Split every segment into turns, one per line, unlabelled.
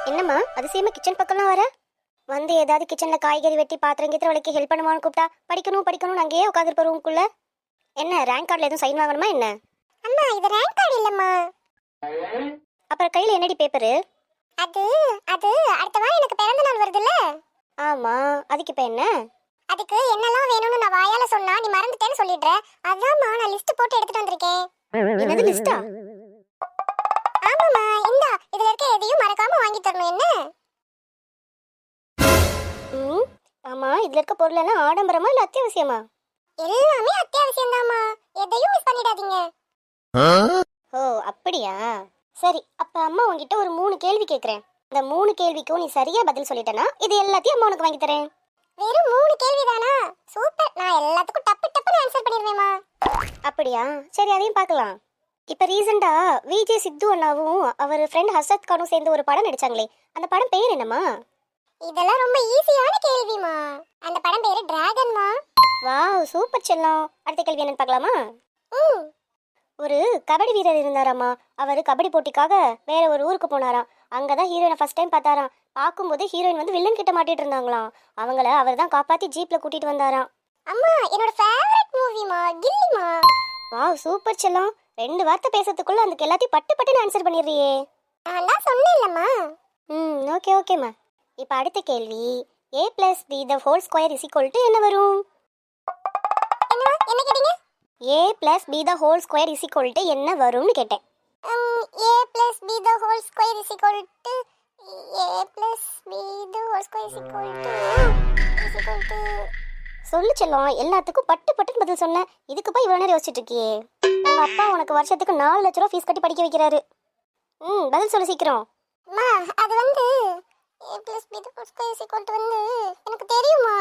என்னம்மா அதிசயமா கிச்சன் பக்கம்லாம் வர? வந்து ஏதாவது கிச்சன்ல காய்கறி வெட்டி பாத்திரம் கீத்திரம் விளக்கி ஹெல்ப் பண்ணுவான்னு கூப்பிட்டா படிக்கணும் படிக்கணும் அங்கேயே உட்காந்துருப்ப ரூம்குள்ள. என்ன ரேங்க் கார்டில் எதுவும் சைன் வாங்கணுமா என்ன?
அம்மா இது ரேங்க் கார்டு இல்லம்மா.
அப்புறம் கையில் என்னடி பேப்பரு?
அது அது அடுத்த வாரம் எனக்கு பிறந்த நாள் வருதுல்ல.
ஆமா, அதுக்கு இப்போ என்ன?
அதுக்கு என்னெல்லாம் வேணும்னு நான் வாயால சொன்னா நீ மறந்துட்டேன்னு சொல்லிடுற. அதான்மா நான் லிஸ்ட் போட்டு எடுத்துட்டு வந்திருக்கேன்.
என்னது லிஸ்டா?
ஆமாம்மா, இந்தா இதுல இருக்க எதையும் மறக்காம வாங்கி தரணும் என்ன?
ம் ஆமா, இதுல இருக்க பொருள் எல்லாம் ஆடம்பரமா இல்ல அத்தியாவசியமா?
எல்லாமே அத்தியாவசியம்தாம்மா, எதையும் மிஸ் பண்ணிடாதீங்க.
ஓ அப்படியா, சரி. அப்ப அம்மா உன்கிட்ட ஒரு 3 கேள்வி கேட்குறேன். இந்த 3 கேள்விக்கும் நீ சரியா பதில் சொல்லிட்டனா இது எல்லாத்தையும் அம்மா உனக்கு வாங்கி தரேன்.
வெறும் 3 கேள்விதானா? சூப்பர், நான் எல்லாத்துக்கும் டப்பு டப்புன்னு ஆன்சர் பண்ணிடுவேம்மா.
அப்படியா, சரி அதையும் பார்க்கலாம். இப்ப ரீசெண்டா விஜய் சித்து அண்ணாவும் அவர் ஃப்ரெண்ட் ஹர்ஷத் கானும் சேர்ந்து ஒரு படம் நடிச்சாங்களே, அந்த படம் பேர் என்னம்மா?
இதெல்லாம் ரொம்ப ஈஸியான கேள்விமா. அந்த படம் பேரு டிராகன்மா.
வாவ் சூப்பர் செல்லம். அடுத்த கேள்வி என்னன்னு பார்க்கலாமா?
ம்
ஒரு கபடி வீரர் இருந்தாராமா. அவர் கபடி போட்டிக்காக வேற ஒரு ஊருக்கு போனாராம். அங்கதான் ஹீரோயினை ஃபர்ஸ்ட் டைம் பார்த்தாராம். பார்க்கும்போது ஹீரோயின் வந்து வில்லன் கிட்ட மாட்டிட்டு இருந்தாங்களாம். அவங்கள அவர் தான் காப்பாத்தி ஜீப்ல கூட்டிட்டு வந்தாராம்.
அம்மா என்னோட ஃபேவரட் மூவிமா கில்லிமா.
வாவ் சூப்பர் செல்லம். 2 வார்த்தை பேசுறதுக்குள்ள அதுக்கு எல்லாத்தையும் பட்டு பட்டுன்னு ஆன்சர் பண்ணிடுறியே.
நான் தான் சொன்னேன்லம்மா.
ஓகே ஓகேம்மா. இப்போ அடுத்த கேள்வி, a + b the whole square = என்ன வரும்?
என்ன கேட்டீங்க?
a + b the whole square = என்ன வரும்னு கேட்டேன்.
a + b the whole square = a + b the whole square =
சொல்லு செல்லம், எல்லாத்துக்கும் பட்டு பட்டுன்னு பதில் சொன்னேன். இதுக்கு போய் இவ்வளோ நேரம் யோசிச்சுட்டு இருக்கியே. உங்க அப்பா உனக்கு வருஷத்துக்கு 4 லட்ச ரூபா ஃபீஸ் கட்டி படிக்க வைக்கிறாரு. பதில் சொல்லு சீக்கிரம்.
அம்மா அது வந்து a + b the whole square = வந்து எனக்கு தெரியுமா.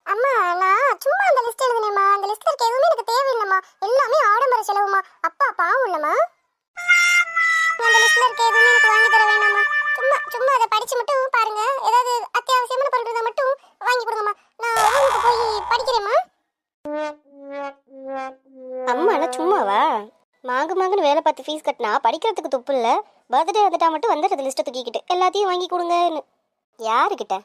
அம்மா நான் சும்மா அந்த லிஸ்ட் எழுதுனேம்மா. அந்த லிஸ்ட்ல இருக்க எதுவுமே எனக்கு தேவையில்லைம்மா. எல்லாமே ஆடம்பர செலவுமா. அப்பா பாவம் இல்லம்மா. அந்த லிஸ்ட்ல இருக்க எதுவுமே எனக்கு வாங்கி தர வேணாம்மா. சும்மா சும்மா அதை படிச்சு மட்டும் பாருங்க. ஏதாவது அத்தியாவசியமான பொருள் இருந்தா மட்டும் வாங்கி கொடுங்கம்மா. நான் ரூமுக்கு போய் படிக்கிறேம்மா.
அம்மா சும்மாவா? மாங்குன்னு வேலை பார்த்து ஃபீஸ் கட்டினா படிக்கிறதுக்கு துப்பு இல்லை. பர்த்டே வந்துட்டா மட்டும் வந்துடுறது லிஸ்ட்டை தூக்கிக்கிட்டு எல்லாத்தையும் வாங்கி கொடுங்கன்னு. யாருக்கிட்ட?